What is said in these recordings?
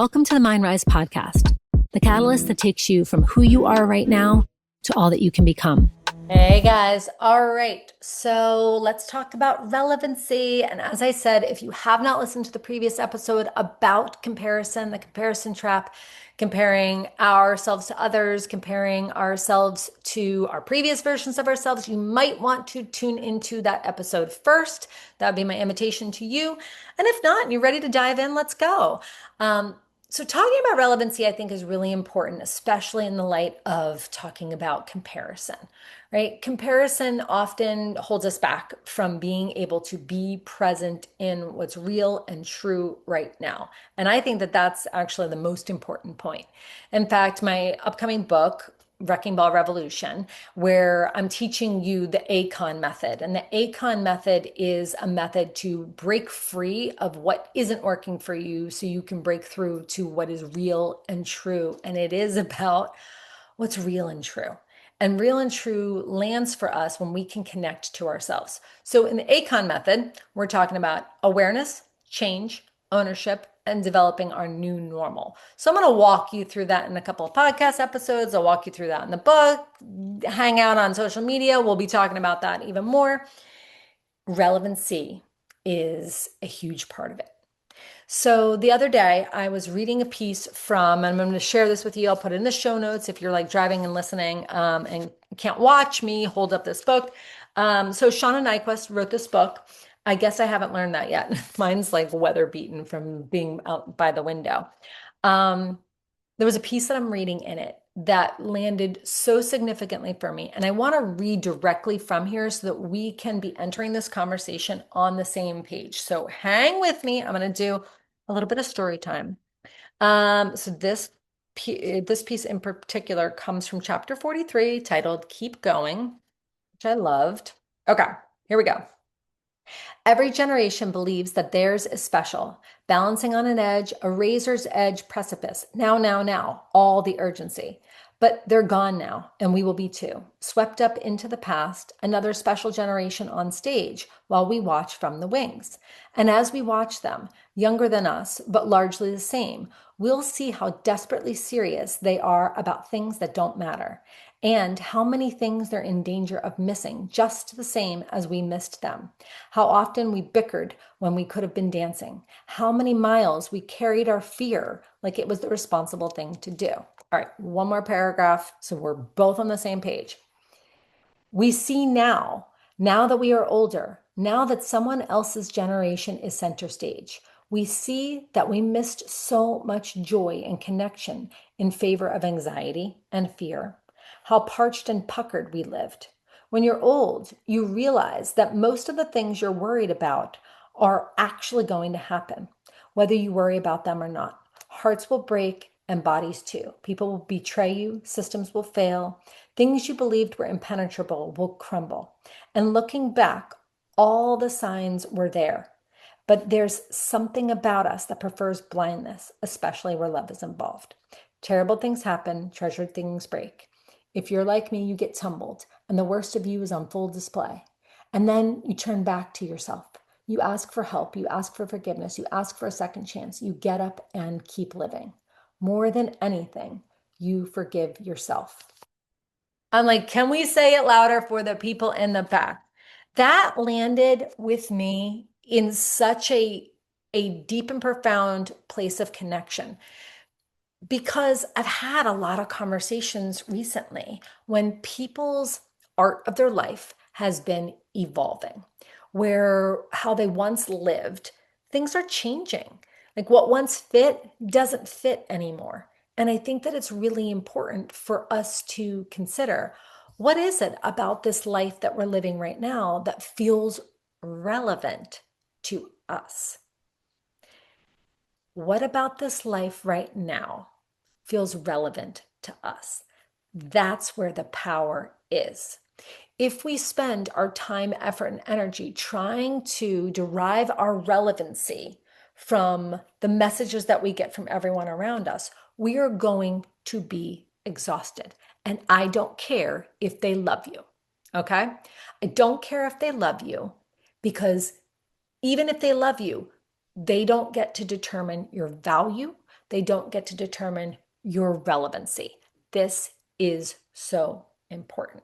Welcome to the Mind Rise podcast, the catalyst that takes you from who you are right now to all that you can become. Hey guys. All right. So let's talk about relevancy. And as I said, if you have not listened to the previous episode about comparison, the comparison trap, comparing ourselves to others, comparing ourselves to our previous versions of ourselves, you might want to tune into that episode first. That would be my invitation to you. And if not, and you're ready to dive in, let's go. So talking about relevancy, I think, is really important, especially in the light of talking about comparison, right? Comparison often holds us back from being able to be present in what's real and true right now. And I think that that's actually the most important point. In fact, my upcoming book, Wrecking Ball Revolution, where I'm teaching you the ACON method. And the ACON method is a method to break free of what isn't working for you so you can break through to what is real and true. And it is about what's real and true. And real and true lands for us when we can connect to ourselves. So in the ACON method, we're talking about awareness, change, ownership, and developing our new normal. So I'm going to walk you through that in a couple of podcast episodes. I'll walk you through that in the book. Hang out on social media. We'll be talking about that even more. Relevancy is a huge part of it. So the other day I was reading a piece from, and I'm going to share this with you. I'll put it in the show notes if you're like driving and listening and can't watch me hold up this book. So Shauna Nyquist wrote this book. I guess I haven't learned that yet. Mine's like weather beaten from being out by the window. There was a piece that I'm reading in it that landed so significantly for me. And I want to read directly from here so that we can be entering this conversation on the same page. So hang with me. I'm going to do a little bit of story time. So this piece in particular comes from chapter 43 titled Keep Going, which I loved. Okay, here we go. Every generation believes that theirs is special, balancing on an edge, a razor's edge precipice. Now, all the urgency. But they're gone now, and we will be too. Swept up into the past, another special generation on stage while we watch from the wings. And as we watch them, younger than us, but largely the same, we'll see how desperately serious they are about things that don't matter, and how many things they're in danger of missing just the same as we missed them. How often we bickered when we could have been dancing. How many miles we carried our fear like it was the responsible thing to do. All right, one more paragraph so we're both on the same page. We see now that we are older, now that someone else's generation is center stage, we see that we missed so much joy and connection in favor of anxiety and fear. How parched and puckered we lived. When you're old, you realize that most of the things you're worried about are actually going to happen, whether you worry about them or not. Hearts will break and bodies too. People will betray you, systems will fail, things you believed were impenetrable will crumble. And looking back, all the signs were there. But there's something about us that prefers blindness, especially where love is involved. Terrible things happen, treasured things break. If you're like me, you get tumbled, and the worst of you is on full display. And then you turn back to yourself. You ask for help, you ask for forgiveness, you ask for a second chance, you get up and keep living. More than anything, you forgive yourself. I'm like, can we say it louder for the people in the back? That landed with me in such a deep and profound place of connection, because I've had a lot of conversations recently when people's art of their life has been evolving, where how they once lived, things are changing. Like what once fit doesn't fit anymore. And I think that it's really important for us to consider, what is it about this life that we're living right now that feels relevant to us? What about this life right now feels relevant to us? That's where the power is. If we spend our time, effort, and energy trying to derive our relevancy from the messages that we get from everyone around us, we are going to be exhausted. And I don't care if they love you, okay? I don't care if they love you, because even if they love you, they don't get to determine your value. They don't get to determine your relevancy. This is so important.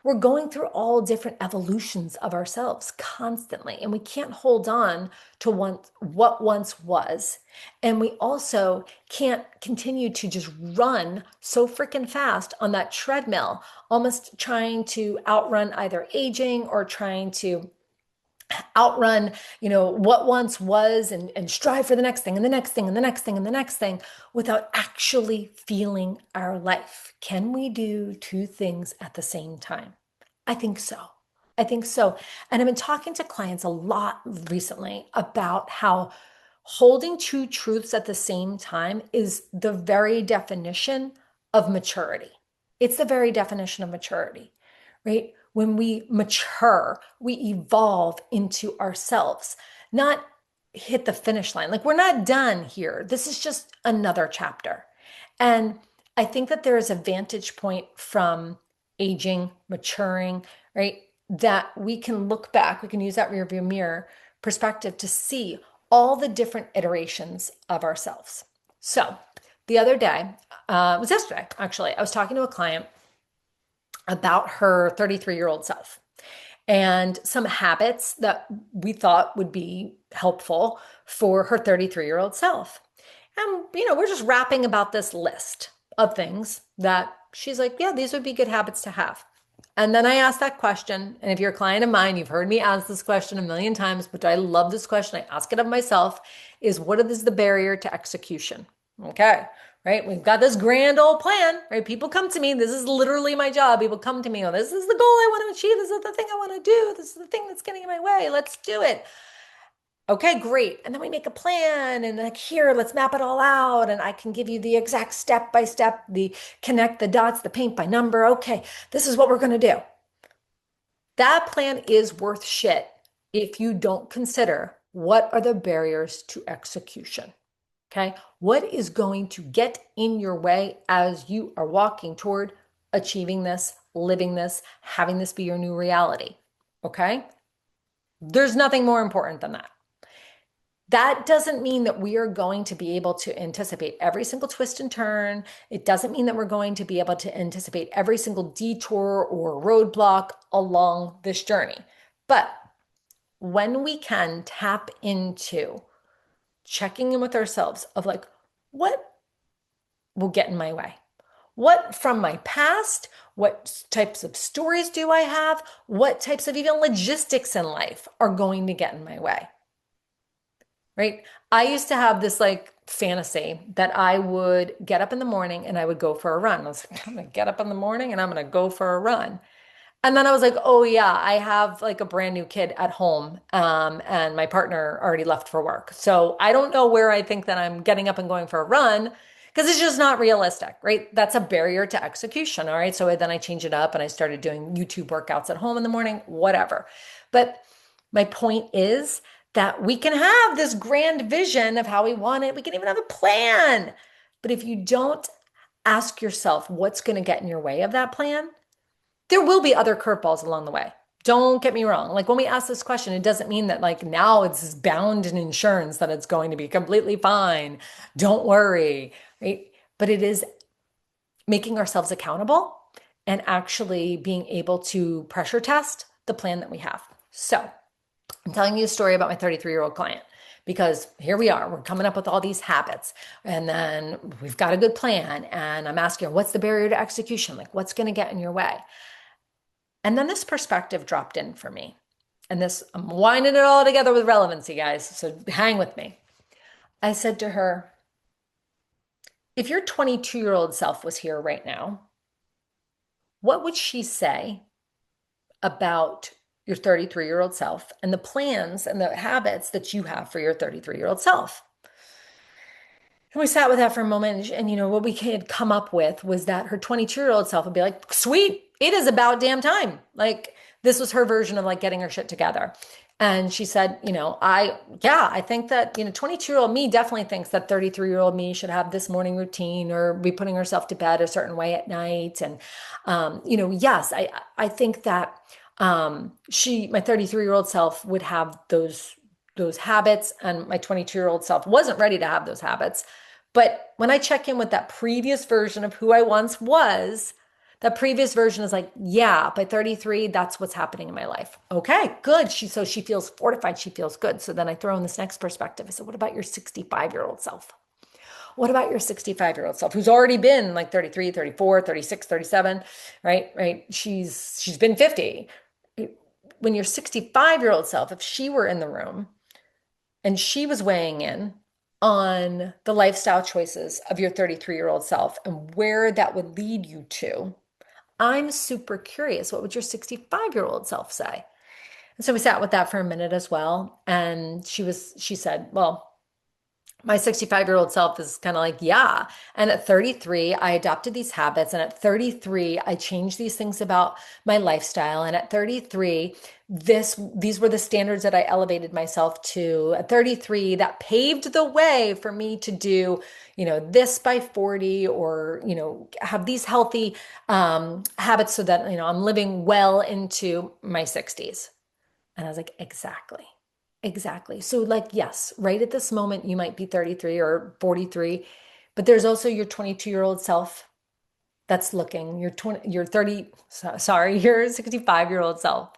We're going through all different evolutions of ourselves constantly, and we can't hold on to what once was. And we also can't continue to just run so freaking fast on that treadmill, almost trying to outrun either aging or trying to outrun, what once was, and strive for the next thing and the next thing and the next thing and the next thing without actually feeling our life. Can we do two things at the same time? I think so. I think so. And I've been talking to clients a lot recently about how holding two truths at the same time is the very definition of maturity. It's the very definition of maturity, right? When we mature, we evolve into ourselves, not hit the finish line. Like, we're not done here. This is just another chapter. And I think that there is a vantage point from aging, maturing, right? That we can look back, we can use that rearview mirror perspective to see all the different iterations of ourselves. So the other day, it was yesterday, actually, I was talking to a client about her 33-year-old self and some habits that we thought would be helpful for her 33-year-old self. And, we're just rapping about this list of things that she's like, yeah, these would be good habits to have. And then I asked that question. And if you're a client of mine, you've heard me ask this question a million times, but I love this question. I ask it of myself, is what is the barrier to execution? Okay, right? We've got this grand old plan, right? People come to me. This is literally my job. People come to me. Oh, this is the goal I want to achieve. This is the thing I want to do. This is the thing that's getting in my way. Let's do it. Okay, great. And then we make a plan and like, here, let's map it all out. And I can give you the exact step by step, the connect the dots, the paint by number. Okay, this is what we're going to do. That plan is worth shit if you don't consider what are the barriers to execution. Okay, what is going to get in your way as you are walking toward achieving this, living this, having this be your new reality? Okay, there's nothing more important than that. That doesn't mean that we are going to be able to anticipate every single twist and turn. It doesn't mean that we're going to be able to anticipate every single detour or roadblock along this journey. But when we can tap into checking in with ourselves of like, what will get in my way? What from my past, what types of stories do I have? What types of even logistics in life are going to get in my way? Right? I used to have this like fantasy that I would get up in the morning and I would go for a run. I was like, I'm gonna get up in the morning and I'm gonna go for a run. And then I was like, oh yeah, I have like a brand new kid at home, and my partner already left for work. So I don't know where I think that I'm getting up and going for a run because it's just not realistic, right? That's a barrier to execution. All right. So then I changed it up and I started doing YouTube workouts at home in the morning, whatever. But my point is that we can have this grand vision of how we want it. We can even have a plan. But if you don't ask yourself what's going to get in your way of that plan, there will be other curveballs along the way. Don't get me wrong. Like when we ask this question, it doesn't mean that like now it's bound in insurance that it's going to be completely fine. Don't worry, right? But it is making ourselves accountable and actually being able to pressure test the plan that we have. So I'm telling you a story about my 33-year-old client because here we are, we're coming up with all these habits and then we've got a good plan. And I'm asking her, what's the barrier to execution? Like what's going to get in your way? And then this perspective dropped in for me. And this, I'm winding it all together with relevancy, guys. So hang with me. I said to her, if your 22-year-old self was here right now, what would she say about your 33-year-old self and the plans and the habits that you have for your 33-year-old self? And we sat with that for a moment. And what we had come up with was that her 22-year-old self would be like, sweet, it is about damn time. Like this was her version of like getting her shit together. And she said, I think that, 22-year-old me definitely thinks that 33-year-old me should have this morning routine or be putting herself to bed a certain way at night. And, yes, I think that my 33-year-old self would have those habits, and my 22-year-old self wasn't ready to have those habits. But when I check in with that previous version of who I once was, that previous version is like, yeah, by 33, that's what's happening in my life. Okay, good. So she feels fortified. She feels good. So then I throw in this next perspective. I said, what about your 65-year-old self? What about your 65-year-old self who's already been like 33, 34, 36, 37, right? Right. She's been 50. When your 65-year-old self, if she were in the room and she was weighing in on the lifestyle choices of your 33-year-old self and where that would lead you to, I'm super curious. What would your 65-year-old self say? And so we sat with that for a minute as well. And she said, well, my 65-year-old self is kind of like, yeah. And at 33, I adopted these habits. And at 33, I changed these things about my lifestyle. And at 33, these were the standards that I elevated myself to. At 33, that paved the way for me to do, this by 40, or, have these healthy habits so that, I'm living well into my 60s. And I was like, exactly. Exactly. So, like, yes, right at this moment, you might be 33 or 43, but there's also your 22-year-old self that's looking, your 30, sorry, your 65-year-old self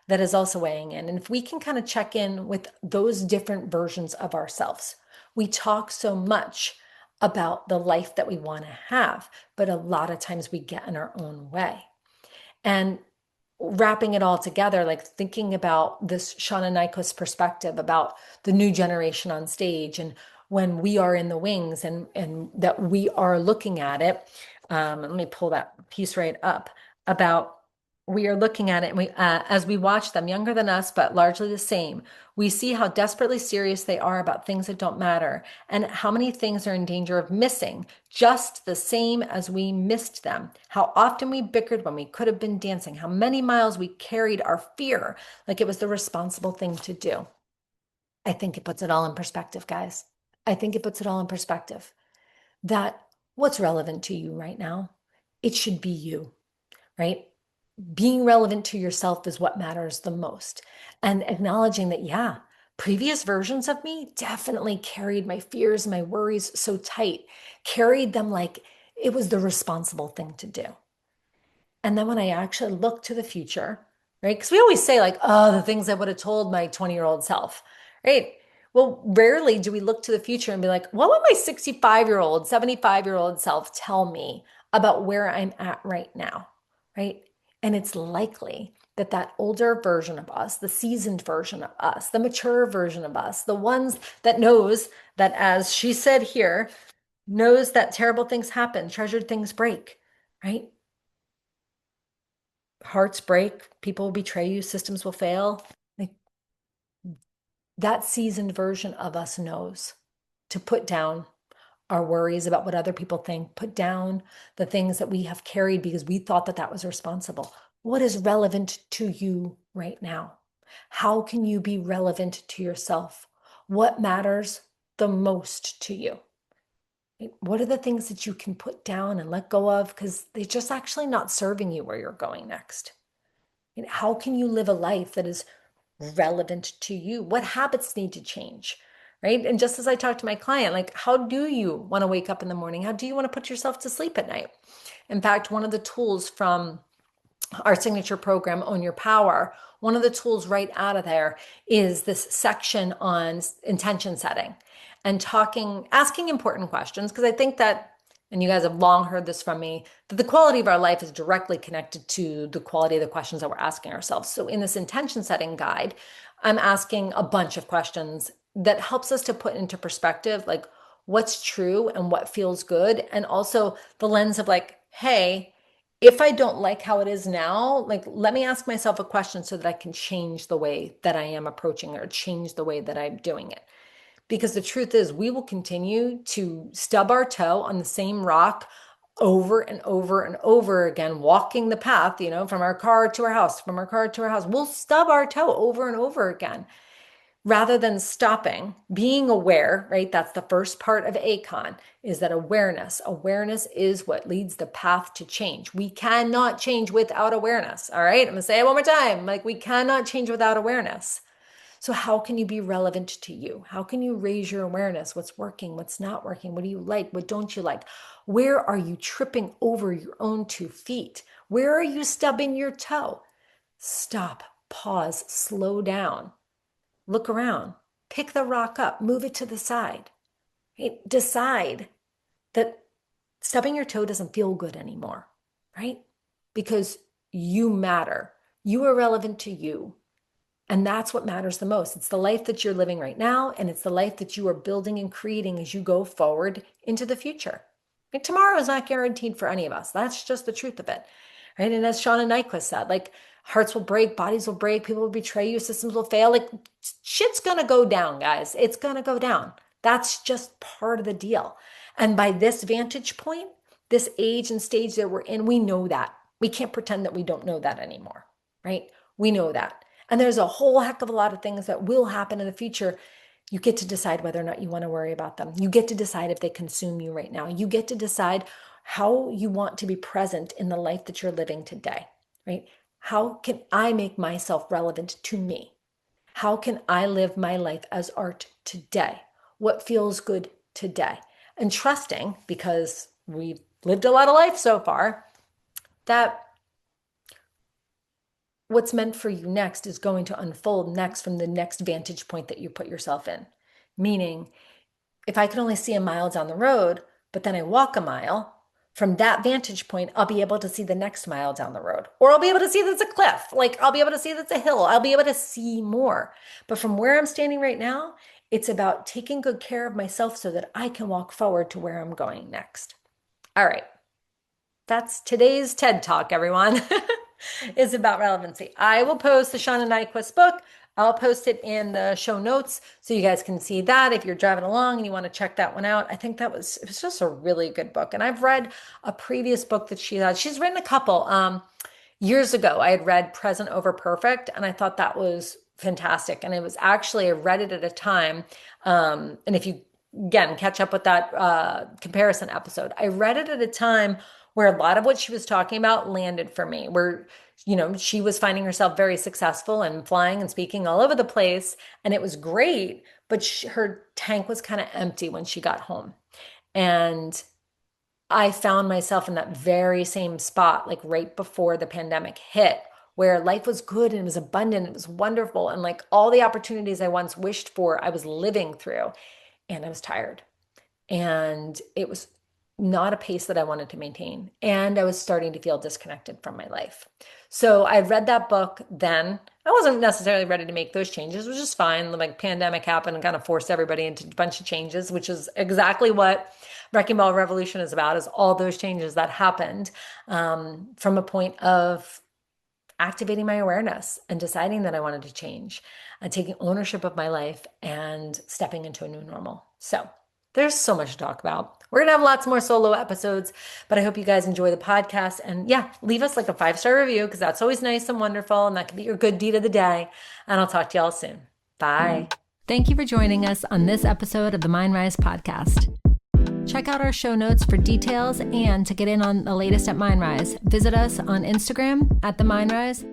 that is also weighing in. And if we can kind of check in with those different versions of ourselves, we talk so much about the life that we want to have, but a lot of times we get in our own way. And wrapping it all together, like thinking about this Shauna Nyquist perspective about the new generation on stage, and when we are in the wings and that we are looking at it. Let me pull that piece right up about we are looking at it, and we as we watch them, younger than us, but largely the same, we see how desperately serious they are about things that don't matter, and how many things are in danger of missing, just the same as we missed them. How often we bickered when we could have been dancing. How many miles we carried our fear like it was the responsible thing to do. I think it puts it all in perspective, guys. I think it puts it all in perspective that what's relevant to you right now, it should be you, right? Being relevant to yourself is what matters the most. And acknowledging that, yeah, previous versions of me definitely carried my fears, my worries so tight, carried them like it was the responsible thing to do. And then when I actually look to the future, right? Because we always say, like, oh, the things I would have told my 20-year-old self, right? Well, rarely do we look to the future and be like, what would my 65-year-old, 75-year-old self tell me about where I'm at right now, right? And it's likely that that older version of us, the seasoned version of us, the mature version of us, the ones that knows that, as she said here, knows that terrible things happen, treasured things break, right? Hearts break, people will betray you, systems will fail. Like, that seasoned version of us knows to put down our worries about what other people think, put down the things that we have carried because we thought that that was responsible. What is relevant to you right now? How can you be relevant to yourself? What matters the most to you? What are the things that you can put down and let go of because they're just actually not serving you where you're going next? How can you live a life that is relevant to you? What habits need to change? Right. And just as I talked to my client, like, how do you want to wake up in the morning? How do you want to put yourself to sleep at night? In fact, one of the tools from our signature program, Own Your Power, one of the tools right out of there is this section on intention setting and asking important questions. Because I think that, and you guys have long heard this from me, that the quality of our life is directly connected to the quality of the questions that we're asking ourselves. So in this intention setting guide, I'm asking a bunch of questions that helps us to put into perspective, like, what's true and what feels good. And also the lens of, like, hey, if I don't like how it is now, like, let me ask myself a question so that I can change the way that I am approaching it, or change the way that I'm doing it. Because the truth is, we will continue to stub our toe on the same rock over and over and over again, walking the path, from our car to our house, from our car to our house. We'll stub our toe over and over again rather than stopping, being aware, right? That's the first part of ACON, is that awareness. Awareness is what leads the path to change. We cannot change without awareness. All right. I'm going to say it one more time. Like, we cannot change without awareness. So how can you be relevant to you? How can you raise your awareness? What's working? What's not working? What do you like? What don't you like? Where are you tripping over your own 2 feet? Where are you stubbing your toe? Stop, pause, slow down, look around, pick the rock up, move it to the side. Right? Decide that stubbing your toe doesn't feel good anymore, right? Because you matter. You are relevant to you. And that's what matters the most. It's the life that you're living right now, and it's the life that you are building and creating as you go forward into the future. And tomorrow is not guaranteed for any of us. That's just the truth of it, right? And as Shauna Nyquist said, like, hearts will break, bodies will break, people will betray you, systems will fail. Like, shit's gonna go down, guys. It's gonna go down. That's just part of the deal. And by this vantage point, this age and stage that we're in, we know that. We can't pretend that we don't know that anymore, right? We know that. And there's a whole heck of a lot of things that will happen in the future. You get to decide whether or not you want to worry about them. You get to decide if they consume you right now. You get to decide how you want to be present in the life that you're living today, right? How can I make myself relevant to me? How can I live my life as art today? What feels good today? And trusting, because we've lived a lot of life so far, that what's meant for you next is going to unfold next from the next vantage point that you put yourself in. Meaning, if I can only see a mile down the road, but then I walk a mile, from that vantage point, I'll be able to see the next mile down the road. Or I'll be able to see that's a cliff. Like, I'll be able to see that's a hill. I'll be able to see more. But from where I'm standing right now, it's about taking good care of myself so that I can walk forward to where I'm going next. All right. That's today's TED Talk, everyone. Is about relevancy. I will post the Shauna Nyquist book. I'll post it in the show notes so you guys can see that if you're driving along and you want to check that one out. I think it was just a really good book. And I've read a previous book that she had. She's written a couple. Years ago, I had read Present Over Perfect, and I thought that was fantastic. And it was actually, I read it at a time. And if you, again, catch up with that comparison episode, I read it at a time where a lot of what she was talking about landed for me, where, she was finding herself very successful and flying and speaking all over the place. And it was great, but her tank was kind of empty when she got home. And I found myself in that very same spot, like right before the pandemic hit, where life was good and it was abundant, it was wonderful. And like all the opportunities I once wished for, I was living through, and I was tired. And it was not a pace that I wanted to maintain. And I was starting to feel disconnected from my life. So I read that book then. I wasn't necessarily ready to make those changes, which is fine. Like, pandemic happened and kind of forced everybody into a bunch of changes, which is exactly what Wrecking Ball Revolution is about, is all those changes that happened from a point of activating my awareness and deciding that I wanted to change and taking ownership of my life and stepping into a new normal. So there's so much to talk about. We're going to have lots more solo episodes, but I hope you guys enjoy the podcast. And yeah, leave us like a 5-star review, because that's always nice and wonderful. And that can be your good deed of the day. And I'll talk to y'all soon. Bye. Thank you for joining us on this episode of the Mind Rise podcast. Check out our show notes for details, and to get in on the latest at Mind Rise, visit us on Instagram at The Mind Rise